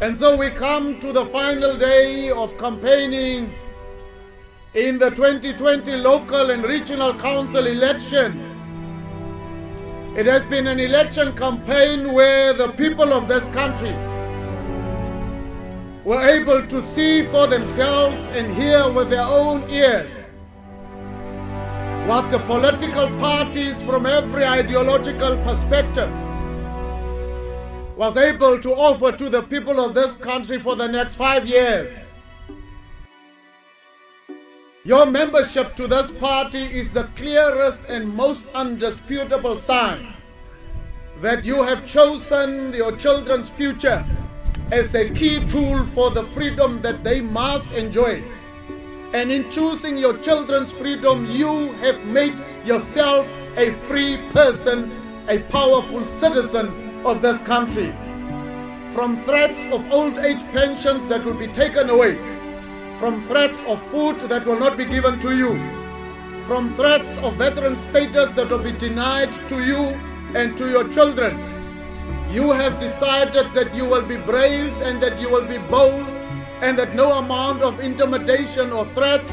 And so we come to the final day of campaigning in the 2020 local and regional council elections. It has been an election campaign where the people of this country were able to see for themselves and hear with their own ears what the political parties from every ideological perspective was able to offer to the people of this country for the next 5 years. Your membership to this party is the clearest and most undisputable sign that you have chosen your children's future as a key tool for the freedom that they must enjoy. And in choosing your children's freedom, you have made yourself a free person, a powerful citizen of this country. From threats of old age pensions that will be taken away, from threats of food that will not be given to you, from threats of veteran status that will be denied to you and to your children, you have decided that you will be brave and that you will be bold, and that no amount of intimidation or threat,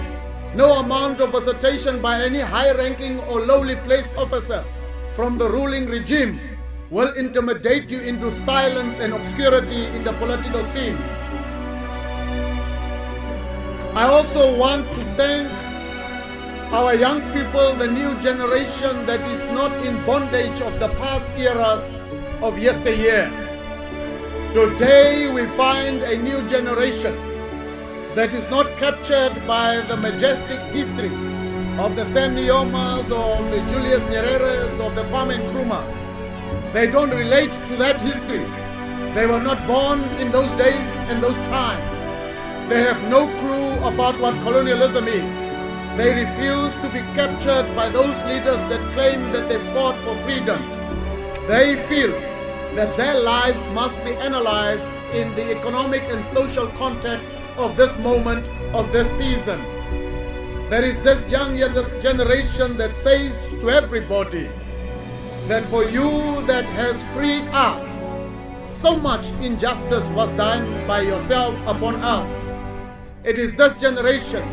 no amount of visitation by any high-ranking or lowly placed officer from the ruling regime will intimidate you into silence and obscurity in the political scene. I also want to thank our young people, the new generation that is not in bondage of the past eras of yesteryear. Today we find a new generation that is not captured by the majestic history of the Sam Nuyomas or the Julius Nyereres or the Kwame Nkrumahs. They don't relate to that history. They were not born in those days and those times. They have no clue about what colonialism is. They refuse to be captured by those leaders that claim that they fought for freedom. They feel that their lives must be analyzed in the economic and social context of this moment, of this season. There is this young generation that says to everybody that for you that has freed us, so much injustice was done by yourself upon us. It is this generation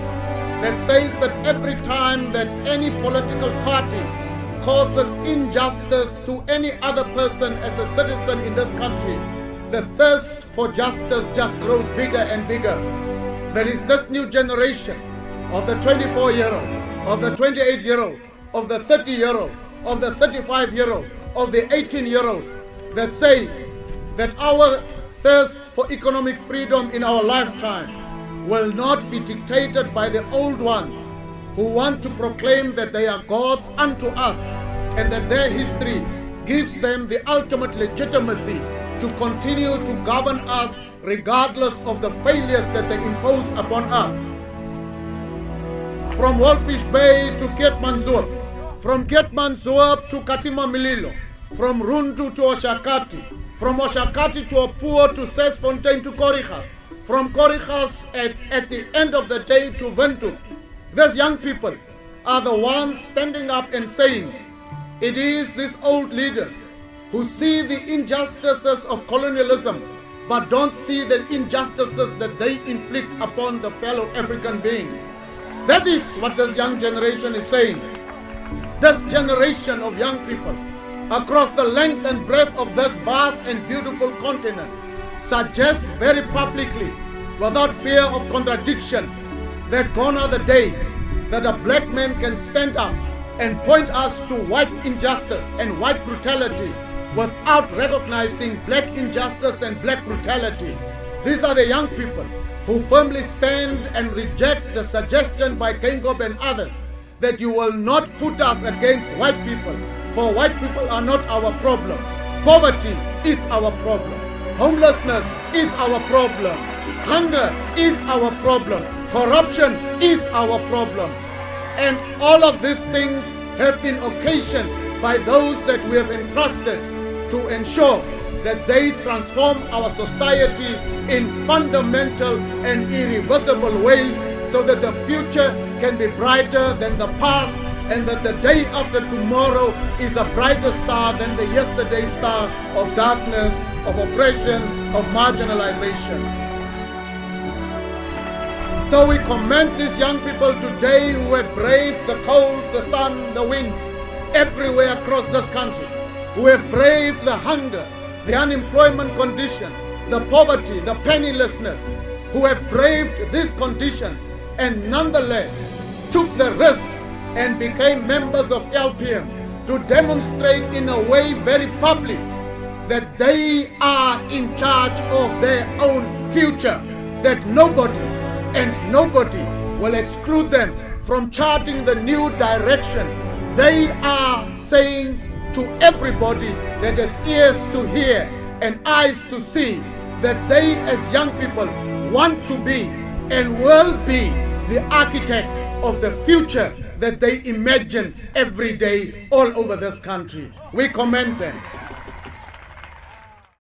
that says that every time that any political party causes injustice to any other person as a citizen in this country, the thirst for justice just grows bigger and bigger. There is this new generation of the 24-year-old, of the 28-year-old, of the 30-year-old, of the 35-year-old, of the 18-year-old that says that our thirst for economic freedom in our lifetime will not be dictated by the old ones who want to proclaim that they are gods unto us and that their history gives them the ultimate legitimacy to continue to govern us regardless of the failures that they impose upon us. From Wolfish Bay to Keetmanshoop, from Keetmanshoop to Katima Mililo, from Rundu to Oshakati, from Oshakati to Opuo to Sesfontein to Korigas, from Korigas at the end of the day to Windhoek. These young people are the ones standing up and saying, it is these old leaders who see the injustices of colonialism but don't see the injustices that they inflict upon the fellow African being. That is what this young generation is saying. This generation of young people across the length and breadth of this vast and beautiful continent suggest very publicly, without fear of contradiction, that gone are the days that a black man can stand up and point us to white injustice and white brutality without recognizing black injustice and black brutality. These are the young people who firmly stand and reject the suggestion by Kengob and others that you will not put us against white people, for white people are not our problem. Poverty is our problem. Homelessness is our problem. Hunger is our problem. Corruption is our problem. And all of these things have been occasioned by those that we have entrusted to ensure that they transform our society in fundamental and irreversible ways so that the future can be brighter than the past and that the day after tomorrow is a brighter star than the yesterday star of darkness, of oppression, of marginalization. So we commend these young people today who have braved the cold, the sun, the wind, everywhere across this country, who have braved the hunger, the unemployment conditions, the poverty, the pennilessness, who have braved these conditions and nonetheless took the risks and became members of LPM to demonstrate in a way very public that they are in charge of their own future, that nobody will exclude them from charting the new direction. They are saying to everybody that has ears to hear and eyes to see that they as young people want to be and will be the architects of the future that they imagine every day all over this country. We commend them.